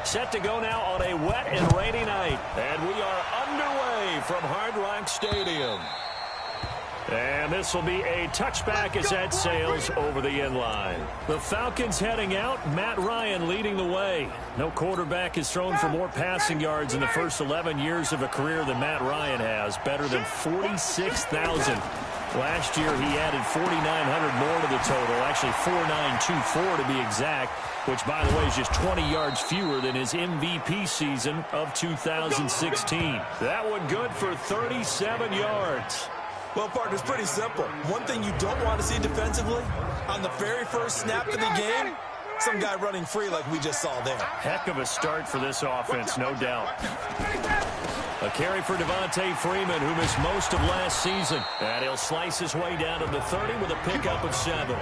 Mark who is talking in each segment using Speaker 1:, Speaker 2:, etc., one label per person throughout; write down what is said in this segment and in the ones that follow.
Speaker 1: Set to go now on a wet and rainy night. And we are underway from Hard Rock Stadium. And this will be a touchback as that sails over the end line. The Falcons heading out. Matt Ryan leading the way. No quarterback has thrown for more passing yards in the first 11 years of a career than Matt Ryan has. Better than 46,000. Last year he added 4,900 more to the total. Actually 4,924 to be exact. Which, by the way, is just 20 yards fewer than his MVP season of 2016. That one good for 37 yards.
Speaker 2: Well, partner, it's pretty simple. One thing you don't want to see defensively, on the very first snap of the game, some guy running free like we just saw there.
Speaker 1: Heck of a start for this offense, no doubt. A carry for Devontae Freeman, who missed most of last season. And he'll slice his way down to the 30 with a pickup of 7.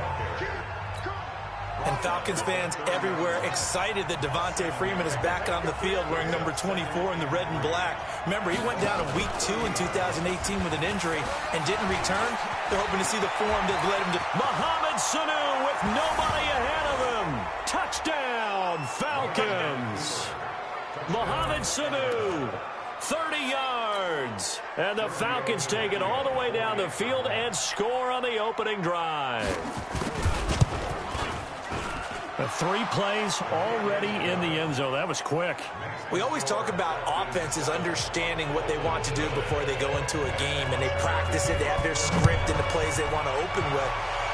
Speaker 2: And Falcons fans everywhere excited that Devontae Freeman is back on the field wearing number 24 in the red and black. Remember, he went down in week 2 in 2018 with an injury and didn't return. They're hoping to see the form that led him to...
Speaker 1: Mohamed Sanu with nobody ahead of him. Touchdown, Falcons. Mohamed Sanu, 30 yards. And the Falcons take it all the way down the field and score on the opening drive. 3 plays already in the end zone. That was quick.
Speaker 2: We always talk about offenses understanding what they want to do before they go into a game, and they practice it. They have their script and the plays they want to open with.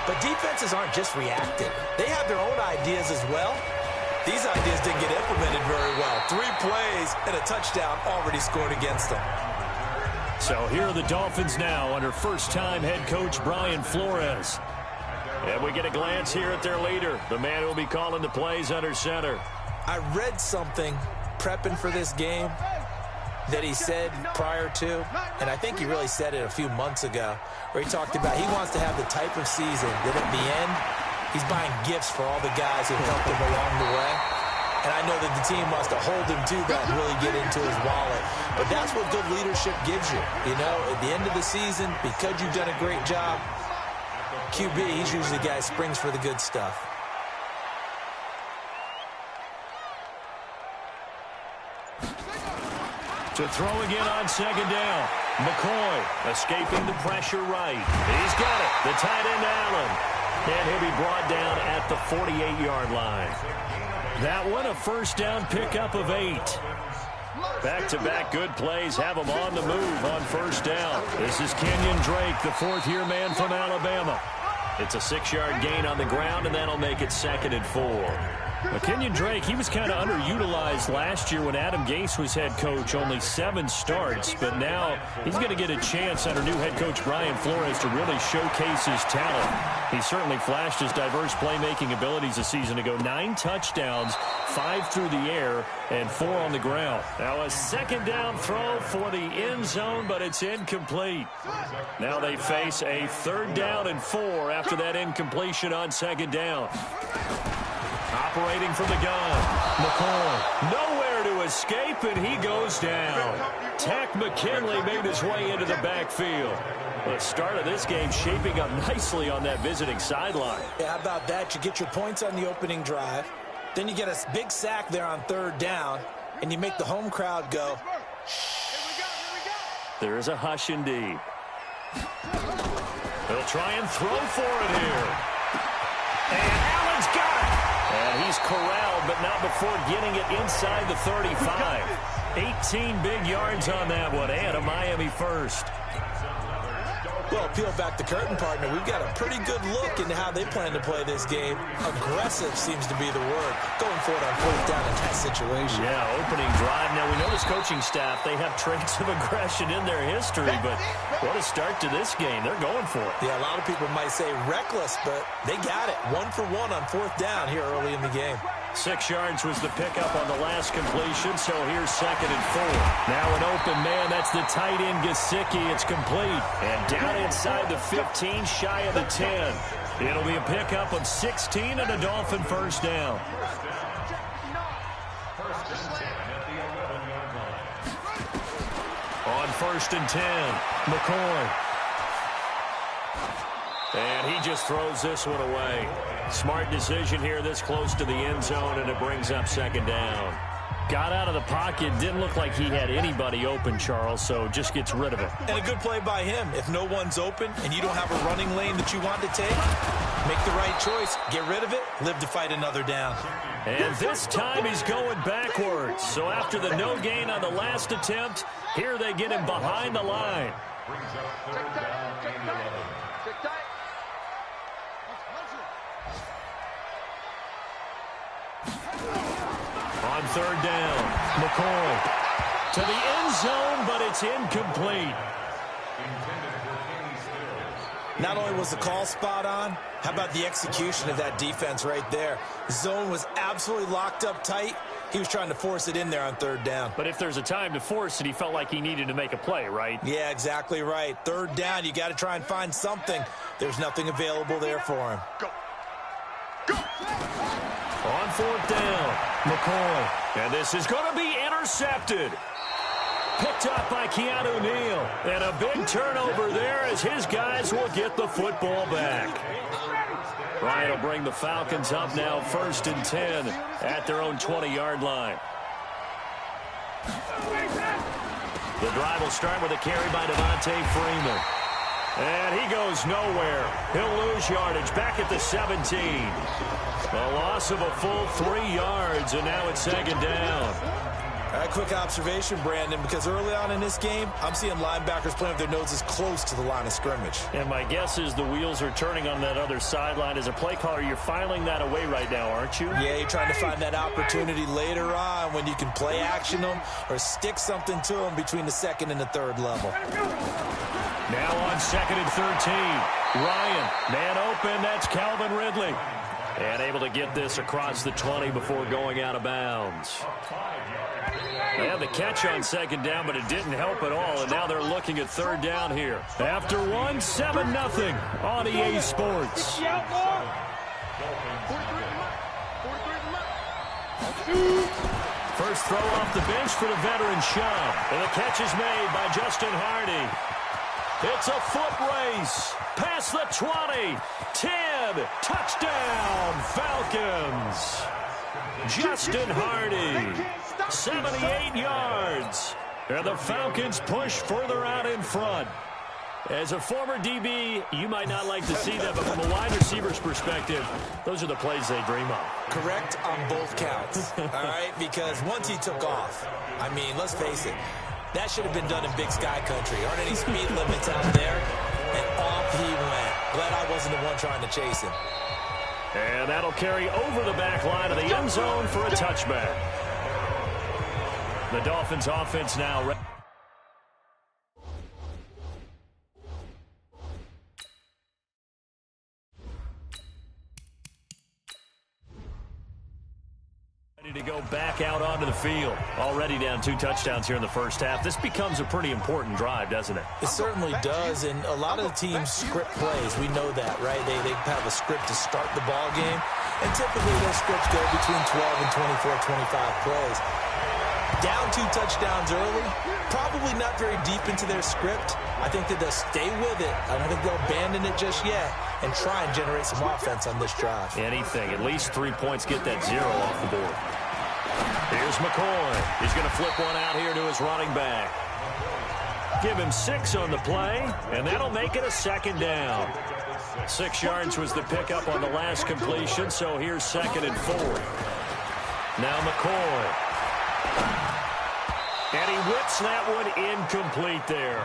Speaker 2: But defenses aren't just reactive. They have their own ideas as well. These ideas didn't get implemented very well. 3 plays and a touchdown already scored against them.
Speaker 1: So here are the Dolphins now under first-time head coach Brian Flores. And we get a glance here at their leader, the man who will be calling the plays under center.
Speaker 2: I read something prepping for this game that he said prior to, and I think he really said it a few months ago, where he talked about he wants to have the type of season that at the end, he's buying gifts for all the guys who helped him along the way. And I know that the team wants to hold him to that and really get into his wallet. But that's what good leadership gives you. You know, at the end of the season, because you've done a great job, QB, he's usually the guy who springs for the good stuff.
Speaker 1: To throw again on second down. McCoy escaping the pressure right. He's got it. The tight end Allen. And he'll be brought down at the 48-yard line. That one a first down pickup of 8. Back-to-back good plays have him on the move on first down. This is Kenyon Drake, the fourth-year man from Alabama. It's a 6-yard gain on the ground, and that'll make it 2nd and 4. Kenyon Drake, he was kind of underutilized last year when Adam Gase was head coach. Only 7 starts, but now he's going to get a chance under new head coach Brian Flores to really showcase his talent. He certainly flashed his diverse playmaking abilities a season ago. 9 touchdowns, 5 through the air, and 4 on the ground. Now a second down throw for the end zone, but it's incomplete. Now they face a 3rd down and 4 after that incompletion on second down. Operating from the gun, McCoy nowhere to escape, and he goes down. Tack McKinley made his way into the backfield. The start of this game shaping up nicely on that visiting sideline.
Speaker 2: Yeah, how about that? You get your points on the opening drive, then you get a big sack there on 3rd down, and you make the home crowd go, shh.
Speaker 1: There is a hush indeed. He'll try and throw for it here. And Allen's got it. And he's corralled, but not before getting it inside the 35. 18 big yards on that one, and a Miami first.
Speaker 2: Well, peel back the curtain, partner. We've got a pretty good look into how they plan to play this game. Aggressive seems to be the word. Going for it on 4th down in that situation.
Speaker 1: Yeah, opening drive. Now, we know this coaching staff, they have traits of aggression in their history, but what a start to this game. They're going for it.
Speaker 2: Yeah, a lot of people might say reckless, but they got it. 1 for 1 on 4th down here early in the game.
Speaker 1: 6 yards was the pickup on the last completion, so here's 2nd and 4. Now an open man, that's the tight end Gesicki. It's complete. And down inside the 15, shy of the 10. It'll be a pickup of 16 and a Dolphin first down. On 1st and 10, McCoy. And he just throws this one away. Smart decision here this close to the end zone, and it brings up 2nd down. Got out of the pocket. Didn't look like he had anybody open, Charles, so just gets rid of it.
Speaker 2: And a good play by him. If no one's open and you don't have a running lane that you want to take, make the right choice. Get rid of it. Live to fight another down.
Speaker 1: And this time he's going backwards. So after the no gain on the last attempt, here they get him behind the line. On third down, McCoy to the end zone, but it's incomplete.
Speaker 2: Not only was the call spot on, how about the execution of that defense right there? The zone was absolutely locked up tight. He was trying to force it in there on third down.
Speaker 1: But if there's a time to force it, he felt like he needed to make a play, right?
Speaker 2: Yeah, exactly right. Third down, you got to try and find something. There's nothing available there for him.
Speaker 3: Go. Go.
Speaker 1: On fourth down, McCoy. And this is going to be intercepted. Picked up by Keanu Neal. And a big turnover there as his guys will get the football back. Ryan will bring the Falcons up now 1st and 10 at their own 20-yard line. The drive will start with a carry by Devontae Freeman. And he goes nowhere. He'll lose yardage back at the 17. A loss of a full 3 yards, and now it's 2nd down.
Speaker 2: All right, quick observation, Brandon, because early on in this game, I'm seeing linebackers playing with their noses close to the line of scrimmage.
Speaker 1: And my guess is the wheels are turning on that other sideline. As a play caller, you're filing that away right now, aren't you?
Speaker 2: Yeah, you're trying to find that opportunity later on when you can play action them or stick something to them between the 2nd and the 3rd level.
Speaker 1: Now on 2nd and 13. Ryan, man open, that's Calvin Ridley. And able to get this across the 20 before going out of bounds. They had the catch on 2nd down, but it didn't help at all, and now they're looking at 3rd down here. After 1, 7-0 on EA Sports. First throw off the bench for the veteran Shaw. And the catch is made by Justin Hardy. It's a foot race. Past the 20. 10. Touchdown, Falcons. Justin Hardy. 78 yards. And the Falcons push further out in front. As a former DB, you might not like to see that, but from a wide receiver's perspective, those are the plays they dream of.
Speaker 2: Correct on both counts, all right? Because once he took off, I mean, let's face it, that should have been done in Big Sky Country. Aren't any speed limits out there? And off he went. Glad I wasn't the one trying to chase him.
Speaker 1: And that'll carry over the back line of the end zone for a touchback. The Dolphins offense now ready to go back out onto the field. Already down 2 touchdowns here in the first half. This becomes a pretty important drive, doesn't it?
Speaker 2: It certainly does, and a lot of the teams script plays. We know that, right? They have a script to start the ball game, and typically those scripts go between 12 and 24, 25 plays. Down 2 touchdowns early, probably not very deep into their script. I think that they'll stay with it. I don't think they'll abandon it just yet and try and generate some offense on this drive.
Speaker 1: Anything. At least 3 points, get that 0 off the board. Here's McCoy. He's going to flip one out here to his running back. Give him 6 on the play, and that'll make it a 2nd down. 6 yards was the pickup on the last completion, so here's 2nd and 4. Now McCoy. And he whips that one incomplete there.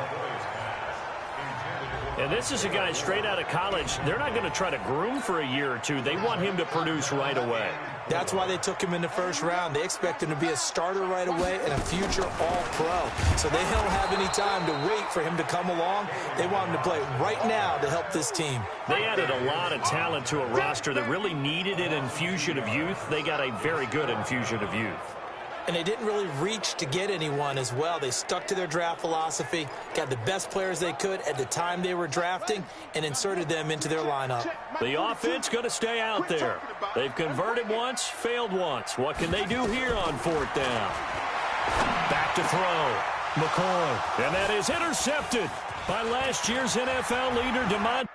Speaker 1: And this is a guy straight out of college. They're not going to try to groom for a year or 2. They want him to produce right away.
Speaker 2: That's why they took him in the first round. They expect him to be a starter right away and a future All-Pro. So they don't have any time to wait for him to come along. They want him to play right now to help this team.
Speaker 1: They added a lot of talent to a roster that really needed an infusion of youth. They got a very good infusion of youth.
Speaker 2: And they didn't really reach to get anyone as well. They stuck to their draft philosophy, got the best players they could at the time they were drafting, and inserted them into their lineup.
Speaker 1: The offense going to stay out there. They've converted once, failed once. What can they do here on 4th down? Back to throw. McCoy. And that is intercepted by last year's NFL leader, DeMont.